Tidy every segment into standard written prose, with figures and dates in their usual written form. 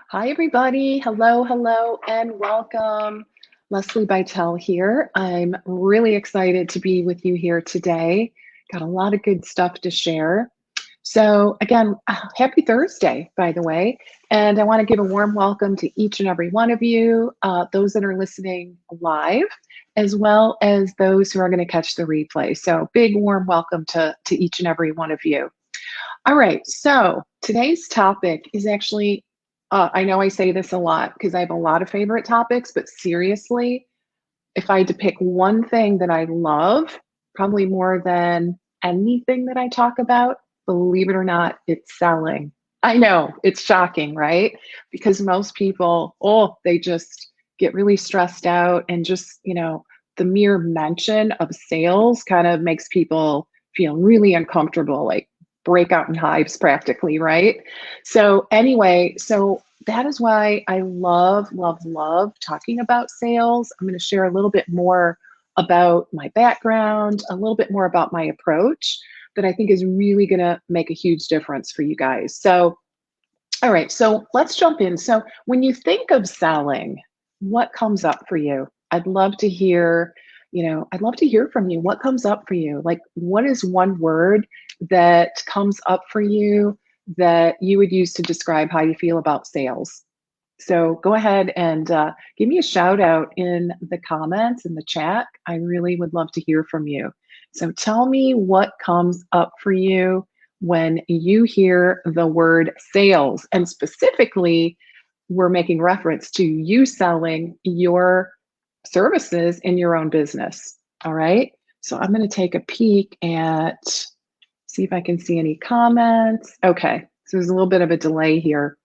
Hi, everybody. Hello, hello, and welcome. Leslie Bytel here. I'm really excited to be with you here today. Got a lot of good stuff to share. So, again, happy Thursday, by the way. And I want to give a warm welcome to each and every one of you, those that are listening live, as well as those who are going to catch the replay. So, big warm welcome to each and every one of you. All right, so today's topic is actually, I know I say this a lot because I have a lot of favorite topics, but seriously, if I had to pick one thing that I love, probably more than anything that I talk about, believe it or not, it's selling. I know, it's shocking, right? Because most people, they just get really stressed out and just, the mere mention of sales kind of makes people feel really uncomfortable, like break out in hives practically, right? So anyway, that is why I love, love, love talking about sales. I'm going to share a little bit more about my background, a little bit more about my approach that I think is really going to make a huge difference for you guys. So, all right, so let's jump in. So, when you think of selling, what comes up for you? I'd love to hear, I'd love to hear from you. What comes up for you? Like, what is one word that comes up for you that you would use to describe how you feel about sales? So go ahead and give me a shout out in the comments, in the chat. I really would love to hear from you. So tell me what comes up for you when you hear the word sales. And specifically, we're making reference to you selling your services in your own business. All right. So I'm going to take a peek at, see if I can see any comments. Okay. So there's a little bit of a delay here.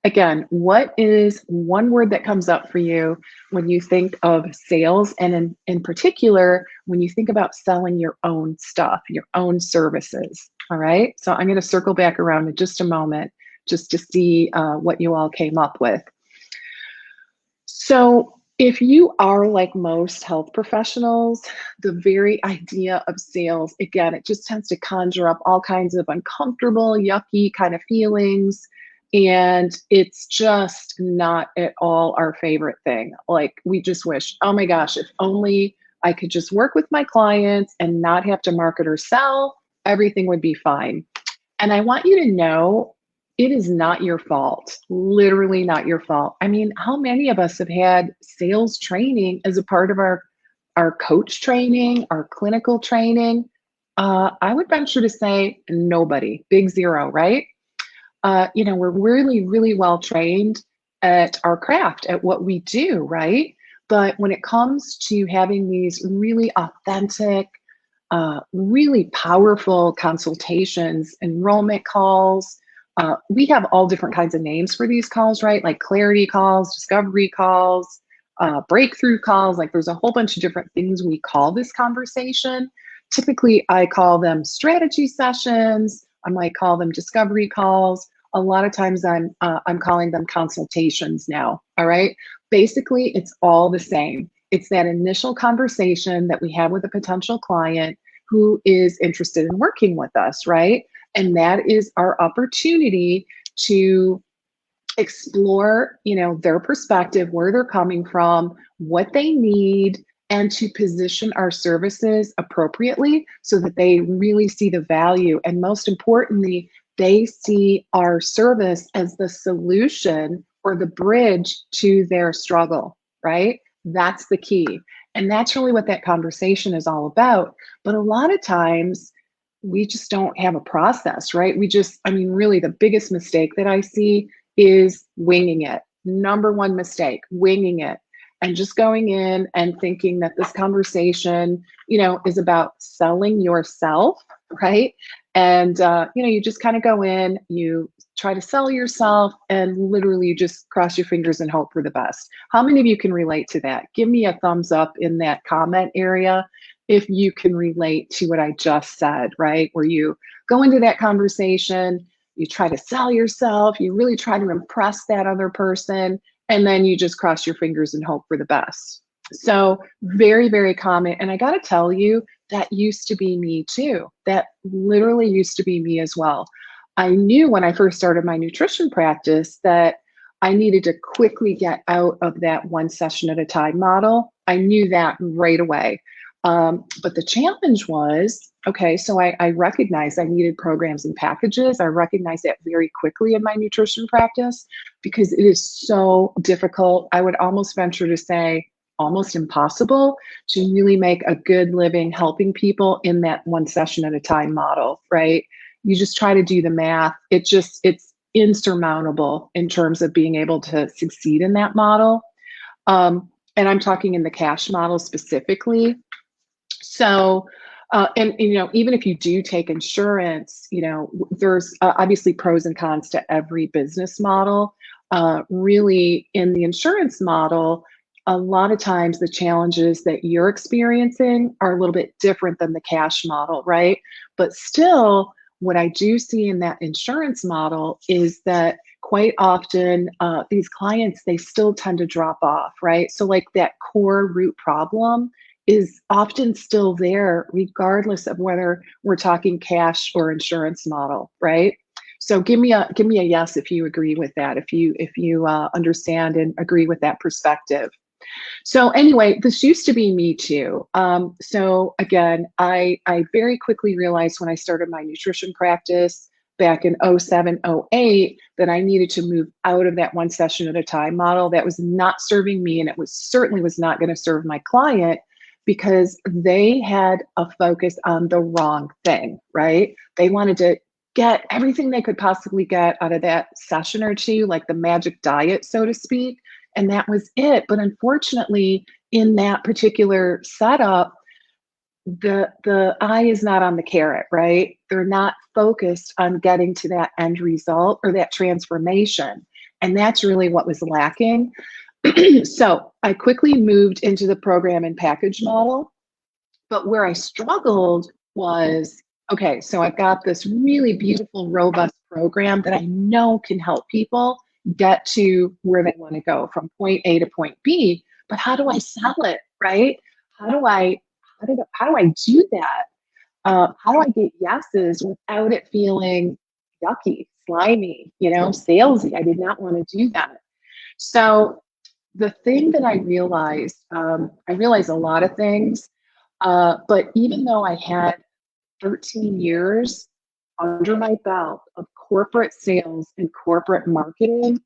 Again, what is one word that comes up for you when you think of sales? And in particular, when you think about selling your own stuff, your own services. All right. So I'm going to circle back around in just a moment just to see what you all came up with. So, if you are like most health professionals, the very idea of sales, again, it just tends to conjure up all kinds of uncomfortable, yucky kind of feelings. And it's just not at all our favorite thing. Like, we just wish, oh my gosh, if only I could just work with my clients and not have to market or sell, everything would be fine. And I want you to know it is not your fault, literally not your fault. I mean, how many of us have had sales training as a part of our coach training, our clinical training? I would venture to say nobody, big zero, right? We're really, really well trained at our craft, at what we do, right? But when it comes to having these really authentic, really powerful consultations, enrollment calls. We have all different kinds of names for these calls, right? Like clarity calls, discovery calls, breakthrough calls. Like there's a whole bunch of different things we call this conversation. Typically, I call them strategy sessions. I might call them discovery calls. A lot of times I'm calling them consultations now. All right. Basically, it's all the same. It's that initial conversation that we have with a potential client who is interested in working with us, right? And that is our opportunity to explore, their perspective, where they're coming from, what they need, and to position our services appropriately so that they really see the value. And most importantly, they see our service as the solution or the bridge to their struggle, right? That's the key. And that's really what that conversation is all about. But a lot of times we just don't have a process, right? Really the biggest mistake that I see is winging it. Number one mistake, winging it. And just going in and thinking that this conversation, is about selling yourself, right? And, you just kind of go in, you try to sell yourself, and literally you just cross your fingers and hope for the best. How many of you can relate to that? Give me a thumbs up in that comment area if you can relate to what I just said, right? Where you go into that conversation, you try to sell yourself, you really try to impress that other person, and then you just cross your fingers and hope for the best. So very, very common. And I got to tell you, that used to be me too. That literally used to be me as well. I knew when I first started my nutrition practice that I needed to quickly get out of that one session at a time model. I knew that right away. But the challenge was, okay, so I recognized I needed programs and packages. I recognized that very quickly in my nutrition practice because it is so difficult. I would almost venture to say almost impossible to really make a good living helping people in that one session at a time model, right? You just try to do the math. It's insurmountable in terms of being able to succeed in that model. And I'm talking in the cash model specifically. So, and you know, even if you do take insurance, you know, there's obviously pros and cons to every business model. Really, in the insurance model, a lot of times the challenges that you're experiencing are a little bit different than the cash model, right? But still, what I do see in that insurance model is that quite often these clients, they still tend to drop off, right? So, like that core root problem is often still there, regardless of whether we're talking cash or insurance model, right? So give me a yes if you agree with that, if you understand and agree with that perspective. So anyway, this used to be me too. So again, I very quickly realized when I started my nutrition practice back in '07, '08 that I needed to move out of that one session at a time model that was not serving me, and it was certainly was not going to serve my client because they had a focus on the wrong thing, right? They wanted to get everything they could possibly get out of that session or two, like the magic diet, so to speak, and that was it. But unfortunately, in that particular setup, the eye is not on the carrot, right? They're not focused on getting to that end result or that transformation. And that's really what was lacking. So I quickly moved into the program and package model. But where I struggled was, okay, so I've got this really beautiful, robust program that I know can help people get to where they want to go from point A to point B. But how do I sell it, right? How do I how do I do that? How do I get yeses without it feeling yucky, slimy, you know, salesy? I did not want to do that. So the thing that I realized a lot of things, but even though I had 13 years under my belt of corporate sales and corporate marketing,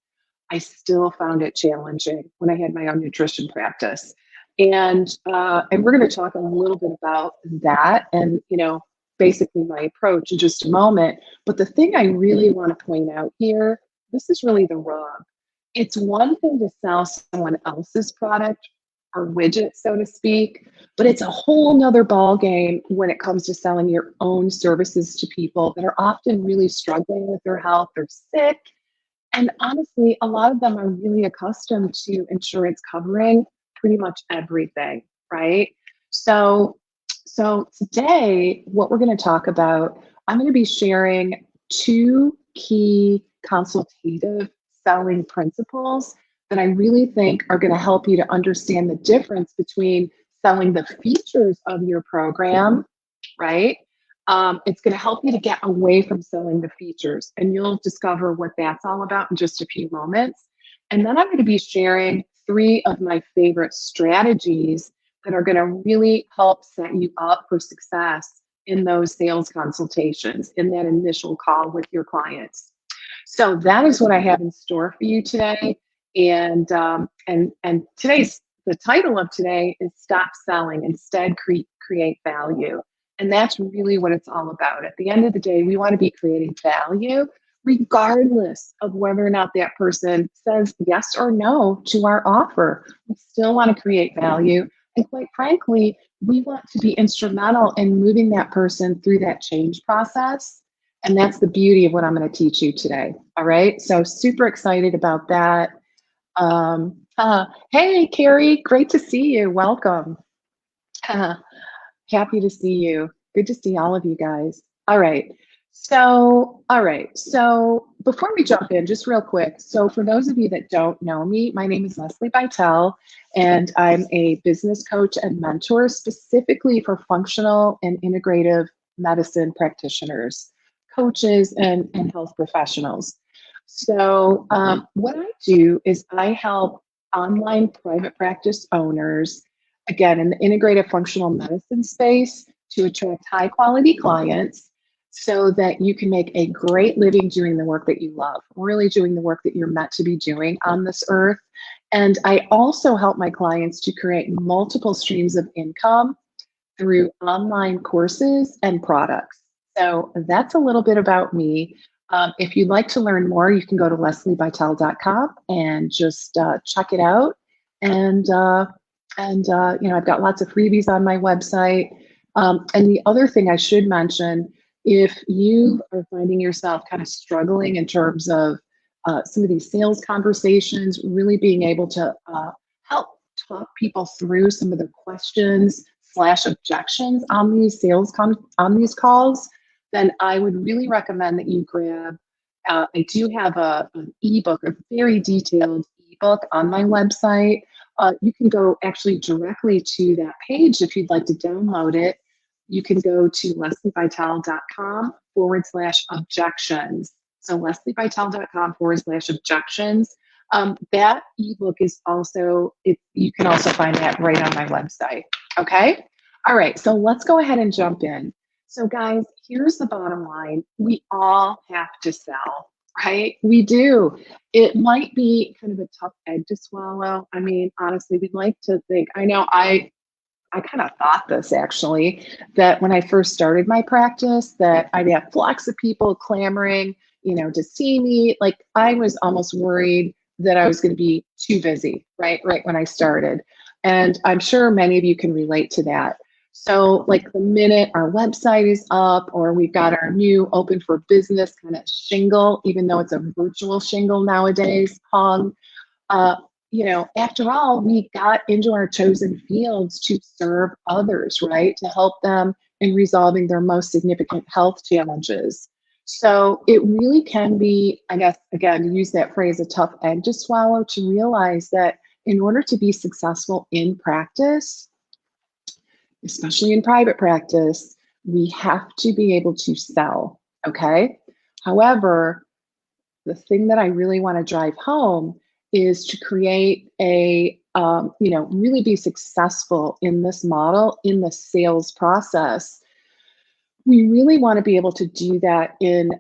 I still found it challenging when I had my own nutrition practice. And we're going to talk a little bit about that and, you know, basically my approach in just a moment. But the thing I really want to point out here, this is really the rub. It's one thing to sell someone else's product or widget, so to speak, but it's a whole nother ball game when it comes to selling your own services to people that are often really struggling with their health. They're sick, and honestly, a lot of them are really accustomed to insurance covering pretty much everything, right? So, so today, what we're going to talk about, I'm going to be sharing two key consultative selling principles that I really think are going to help you to understand the difference between selling the features of your program, right? It's going to help you to get away from selling the features, and you'll discover what that's all about in just a few moments. And then I'm going to be sharing three of my favorite strategies that are going to really help set you up for success in those sales consultations, in that initial call with your clients. So that is what I have in store for you today. And today's the title of today is Stop Selling, Instead Create Value. And that's really what it's all about. At the end of the day, we want to be creating value regardless of whether or not that person says yes or no to our offer. We still want to create value. And quite frankly, we want to be instrumental in moving that person through that change process. And that's the beauty of what I'm going to teach you today. All right. So super excited about that. Hey, Carrie, great to see you. Welcome. Happy to see you. Good to see all of you guys. All right. So before we jump in, just real quick. So for those of you that don't know me, my name is Leslie Bytel, and I'm a business coach and mentor specifically for functional and integrative medicine practitioners, coaches, and health professionals. So, what I do is I help online private practice owners, again, in the integrative functional medicine space, to attract high quality clients so that you can make a great living doing the work that you love, really doing the work that you're meant to be doing on this earth. And I also help my clients to create multiple streams of income through online courses and products. So that's a little bit about me. If you'd like to learn more, you can go to lesliebytel.com and just check it out. And I've got lots of freebies on my website. And the other thing I should mention, if you are finding yourself kind of struggling in terms of some of these sales conversations, really being able to help talk people through some of the questions slash objections on these on these calls, then I would really recommend that you grab. I do have an ebook, a very detailed ebook on my website. You can go actually directly to that page if you'd like to download it. You can go to lesliebytel.com/objections. So lesliebytel.com/objections. That ebook is also, you can also find that right on my website. Okay. All right. So let's go ahead and jump in. So, guys, here's the bottom line. We all have to sell, right? We do. It might be kind of a tough egg to swallow. I mean, honestly, we'd like to think, I know I kind of thought this actually, that when I first started my practice, that I'd have flocks of people clamoring, to see me. Like I was almost worried that I was going to be too busy, right? Right when I started. And I'm sure many of you can relate to that. So like the minute our website is up or we've got our new open for business kind of shingle, even though it's a virtual shingle nowadays, hung, uh, after all, we got into our chosen fields to serve others, right? To help them in resolving their most significant health challenges. So it really can be, I guess, again, to use that phrase, a tough egg to swallow, to realize that in order to be successful in practice, especially in private practice, we have to be able to sell, okay? However, the thing that I really want to drive home is to create really be successful in this model, in the sales process. We really want to be able to do that in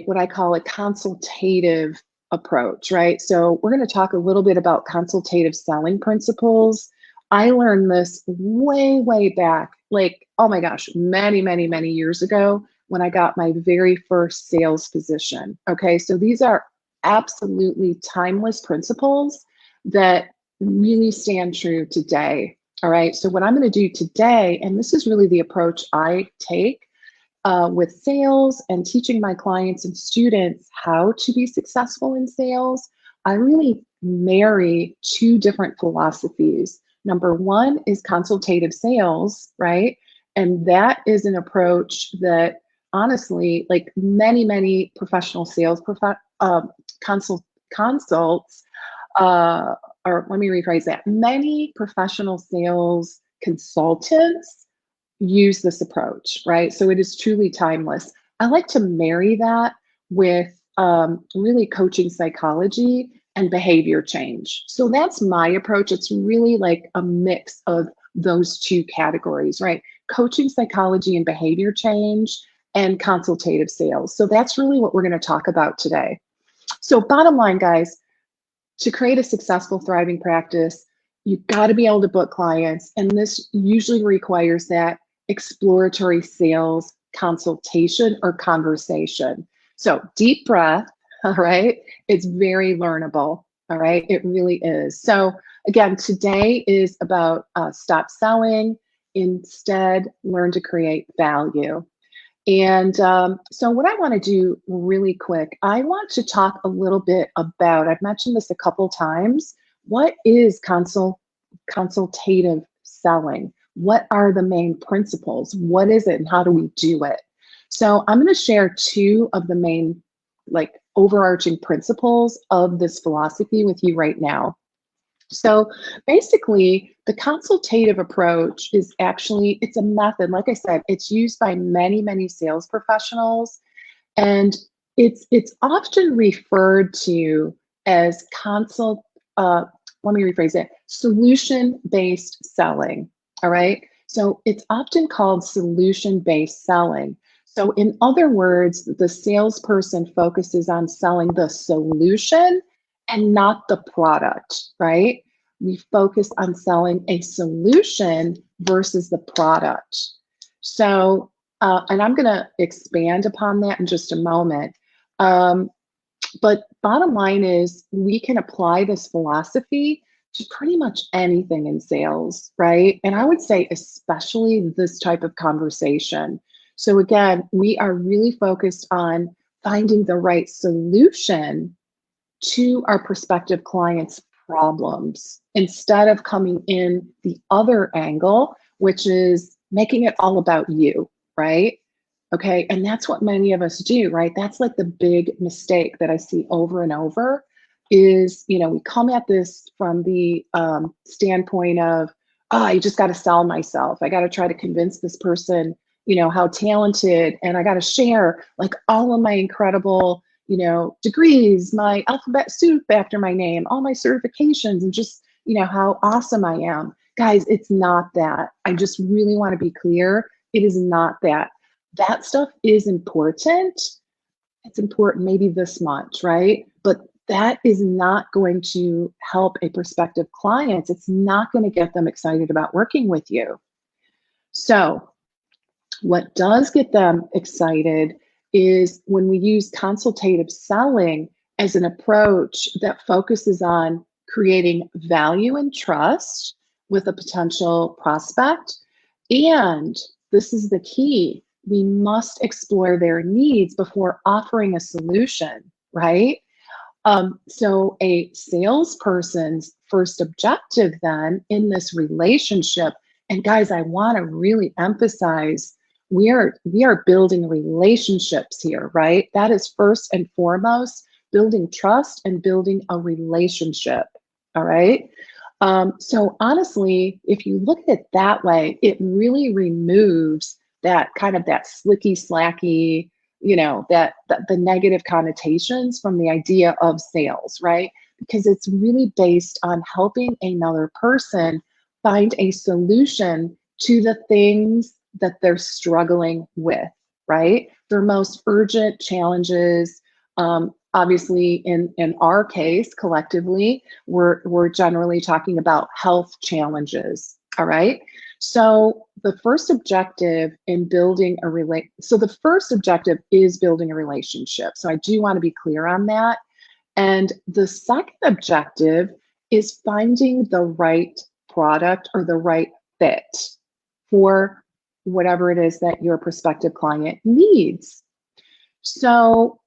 what I call a consultative approach, right? So we're going to talk a little bit about consultative selling principles. I learned this way, way back, like, oh my gosh, many, many, many years ago when I got my very first sales position. Okay, so these are absolutely timeless principles that really stand true today. All right, so what I'm going to do today, and this is really the approach I take with sales and teaching my clients and students how to be successful in sales, I really marry two different philosophies. Number one is consultative sales, right? And that is an approach that honestly, like many, many professional sales consults, or let me rephrase that, many professional sales consultants use this approach, right? So it is truly timeless. I like to marry that with really coaching psychology and behavior change. So that's my approach. It's really like a mix of those two categories, right? Coaching psychology and behavior change and consultative sales. So that's really what we're going to talk about today. So bottom line, guys, to create a successful, thriving practice, you've got to be able to book clients. And this usually requires that exploratory sales consultation or conversation. So deep breath, all right? It's very learnable, all right? It really is. So again, today is about stop selling, instead learn to create value. And so what I want to do really quick, I want to talk a little bit about, I've mentioned this a couple times, what is consultative selling? What are the main principles? What is it and how do we do it? So I'm going to share two of the main like overarching principles of this philosophy with you right now. So basically, the consultative approach is actually, it's a method, like I said, it's used by many, many sales professionals. And It's often referred to as let me rephrase it, solution-based selling, all right? So it's often called solution-based selling. So in other words, the salesperson focuses on selling the solution and not the product, right? We focus on selling a solution versus the product. So, and I'm going to expand upon that in just a moment. Um, but bottom line is we can apply this philosophy to pretty much anything in sales, right? And I would say, especially this type of conversation. So, again, we are really focused on finding the right solution to our prospective clients' problems instead of coming in the other angle, which is making it all about you, right? Okay. And that's what many of us do, right? That's like the big mistake that I see over and over is, we come at this from the standpoint of, oh, I just got to sell myself. I got to try to convince this person, how talented, and I got to share like all of my incredible, degrees, my alphabet soup after my name, all my certifications, and just, how awesome I am. Guys, it's not that. I just really want to be clear. It is not that. That stuff is important. It's important maybe this much, right? But that is not going to help a prospective client. It's not going to get them excited about working with you. So, what does get them excited is when we use consultative selling as an approach that focuses on creating value and trust with a potential prospect. And this is the key, we must explore their needs before offering a solution, right? So a salesperson's first objective then in this relationship, and guys, I want to really emphasize we are building relationships here, right? That is first and foremost building trust and building a relationship. All right. So honestly, if you look at it that way, it really removes that kind of that slicky slacky, that the negative connotations from the idea of sales, right? Because it's really based on helping another person find a solution to the things that they're struggling with, right? Their most urgent challenges. Obviously, in our case, collectively, we're generally talking about health challenges. All right. So the first objective in building so the first objective is building a relationship. So I do want to be clear on that. And the second objective is finding the right product or the right fit for whatever it is that your prospective client needs. So,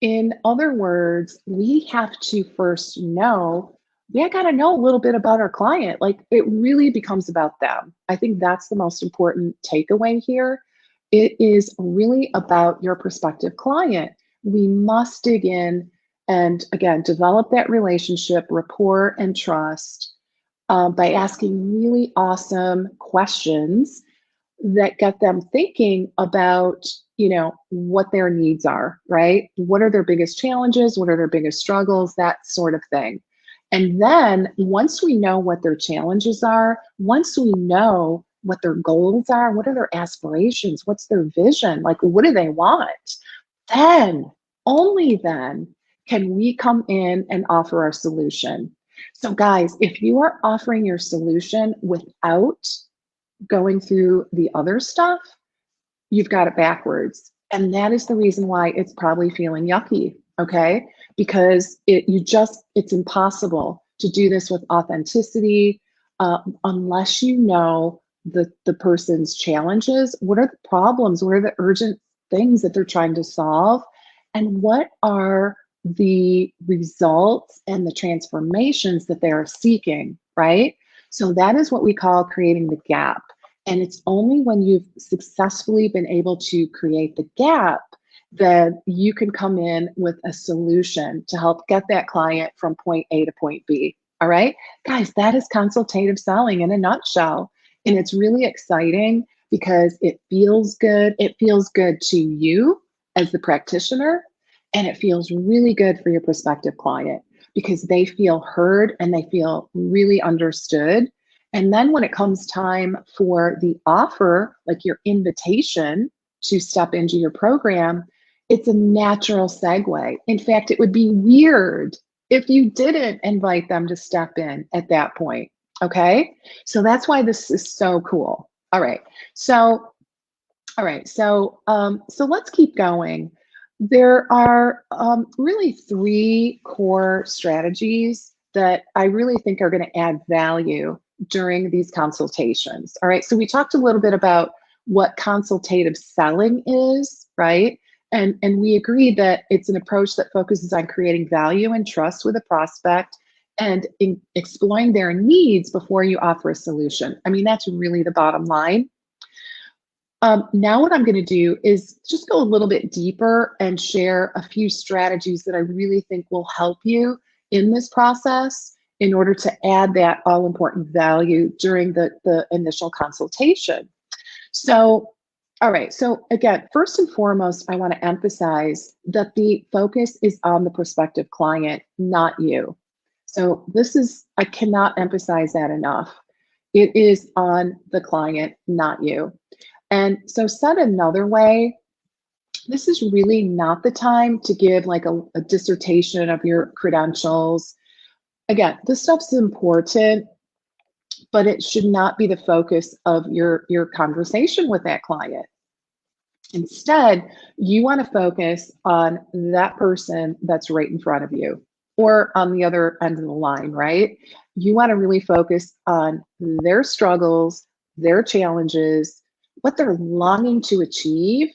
in other words, we have to first know, we got to know a little bit about our client. Like it really becomes about them. I think that's the most important takeaway here. It is really about your prospective client. We must dig in and again, develop that relationship, rapport, and trust by asking really awesome questions that get them thinking about, what their needs are, right? What are their biggest challenges? What are their biggest struggles? That sort of thing. And then once we know what their challenges are, once we know what their goals are, what are their aspirations? What's their vision? Like, what do they want? Then, only then, can we come in and offer our solution. So, guys, if you are offering your solution without going through the other stuff, you've got it backwards. And that is the reason why it's probably feeling yucky, okay? Because it's impossible to do this with authenticity unless you know the person's challenges. What are the problems? What are the urgent things that they're trying to solve? And what are the results and the transformations that they are seeking, right? So that is what we call creating the gap. And it's only when you've successfully been able to create the gap that you can come in with a solution to help get that client from point A to point B. All right, guys, that is consultative selling in a nutshell. And it's really exciting because it feels good. It feels good to you as the practitioner. And it feels really good for your prospective client because they feel heard and they feel really understood. And then when it comes time for the offer, like your invitation to step into your program, it's a natural segue. In fact, it would be weird if you didn't invite them to step in at that point. Okay. So that's why this is so cool. All right. So so let's keep going. There are really three core strategies that I really think are going to add value during these consultations. All right, so we talked a little bit about what consultative selling is, right? And we agreed that it's an approach that focuses on creating value and trust with a prospect and exploring their needs before you offer a solution. I mean, that's really the bottom line. Now what I'm going to do is just go a little bit deeper and share a few strategies that I really think will help you in this process in order to add that all-important value during the initial consultation. So, all right, so again, first and foremost, I want to emphasize that the focus is on the prospective client, not you. So I cannot emphasize that enough. It is on the client, not you. And so said another way, this is really not the time to give like a dissertation of your credentials. Again, this stuff's important, but it should not be the focus of your conversation with that client. Instead, you want to focus on that person that's right in front of you or on the other end of the line, right? You want to really focus on their struggles, their challenges, what they're longing to achieve,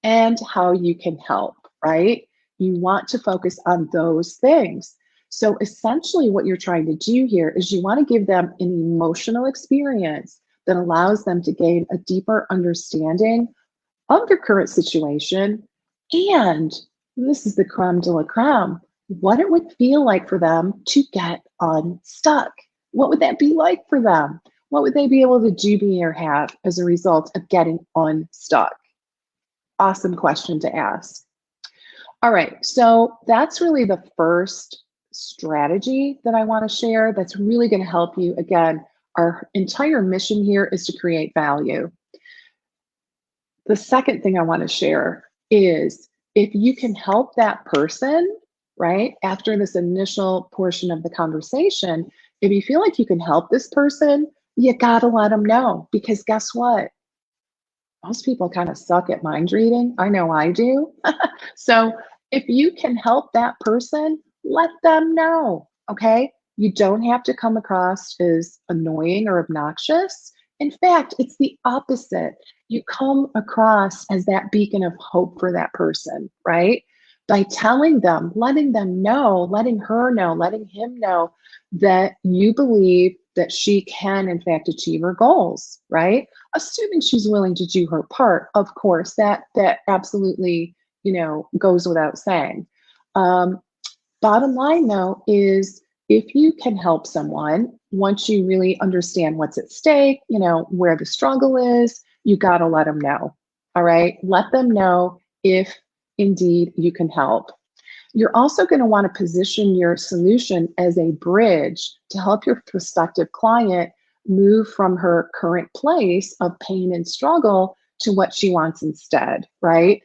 and how you can help, right? You want to focus on those things. So essentially what you're trying to do here is you want to give them an emotional experience that allows them to gain a deeper understanding of their current situation. And this is the creme de la creme, what it would feel like for them to get unstuck. What would that be like for them? What would they be able to do, be, or have as a result of getting unstuck? Awesome question to ask. All right, so that's really the first strategy that I want to share that's really going to help you. Again, our entire mission here is to create value. The second thing I want to share is if you can help that person, right, after this initial portion of the conversation, if you feel like you can help this person, you got to let them know, because guess what? Most people kind of suck at mind reading. I know I do. So if you can help that person, let them know, okay? You don't have to come across as annoying or obnoxious. In fact, it's the opposite. You come across as that beacon of hope for that person, right? By telling them, letting them know, letting her know, letting him know that you believe that she can, in fact, achieve her goals, right? Assuming she's willing to do her part, of course, that absolutely, goes without saying. Bottom line, though, is if you can help someone, once you really understand what's at stake, where the struggle is, you got to let them know. All right. Let them know if indeed you can help. You're also going to want to position your solution as a bridge to help your prospective client move from her current place of pain and struggle to what she wants instead, right?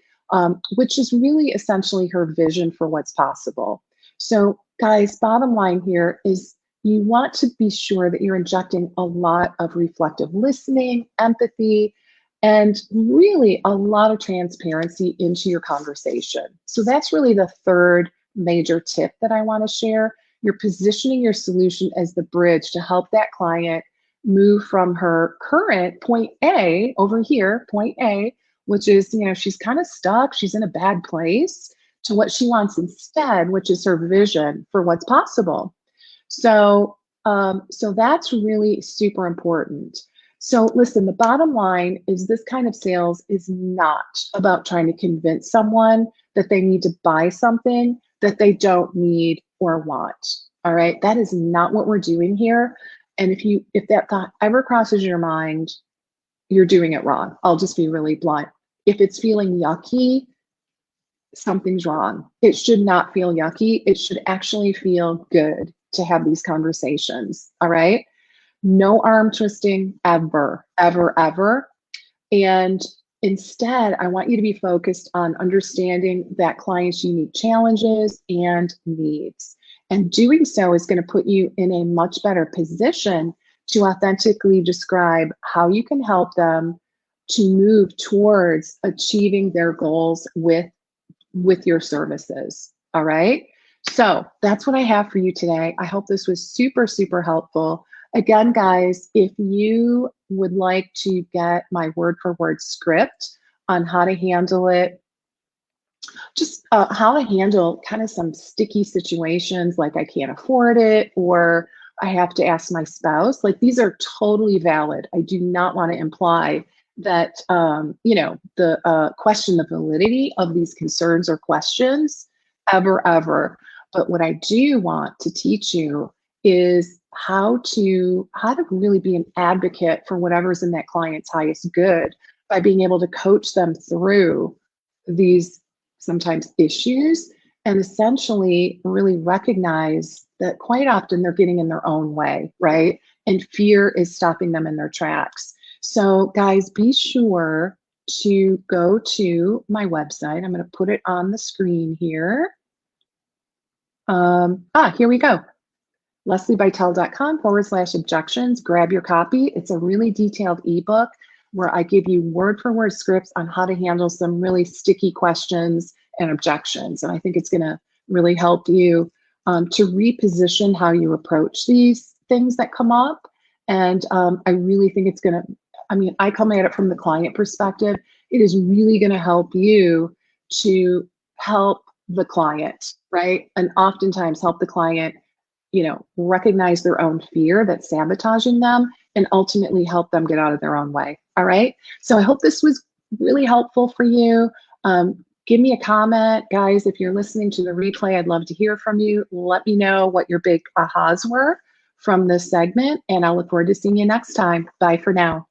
Which is really essentially her vision for what's possible. So, guys, bottom line here is you want to be sure that you're injecting a lot of reflective listening, empathy, and really a lot of transparency into your conversation. So that's really the third major tip that I want to share. You're positioning your solution as the bridge to help that client move from her current point A over here, point A, which is, she's kind of stuck, she's in a bad place, to what she wants instead, which is her vision for what's possible. So that's really super important. So listen, the bottom line is this kind of sales is not about trying to convince someone that they need to buy something that they don't need or want. All right, that is not what we're doing here. And if that thought ever crosses your mind, you're doing it wrong. I'll just be really blunt. If it's feeling yucky, something's wrong. It should not feel yucky. It should actually feel good to have these conversations. All right. No arm twisting ever, ever, ever. And instead, I want you to be focused on understanding that client's unique challenges and needs. And doing so is going to put you in a much better position to authentically describe how you can help them to move towards achieving their goals with your services. All right. So that's what I have for you today. I hope this was super, super helpful. Again, guys, if you would like to get my word for word script on how to handle it, just how to handle kind of some sticky situations like I can't afford it or I have to ask my spouse, like these are totally valid. I do not want to imply that, the question the validity of these concerns or questions ever, ever. But what I do want to teach you is how to really be an advocate for whatever's in that client's highest good by being able to coach them through these sometimes issues and essentially really recognize that quite often they're getting in their own way, right? And fear is stopping them in their tracks. So, guys, be sure to go to my website. I'm going to put it on the screen here. Here we go. LeslieBytel.com/objections. Grab your copy. It's a really detailed ebook where I give you word for word scripts on how to handle some really sticky questions and objections. And I think it's going to really help you to reposition how you approach these things that come up. And I really think it's going to, I come at it from the client perspective. It is really going to help you to help the client, right? And oftentimes help the client recognize their own fear that's sabotaging them and ultimately help them get out of their own way. All right. So I hope this was really helpful for you. Give me a comment, guys. If you're listening to the replay, I'd love to hear from you. Let me know what your big ahas were from this segment, and I'll look forward to seeing you next time. Bye for now.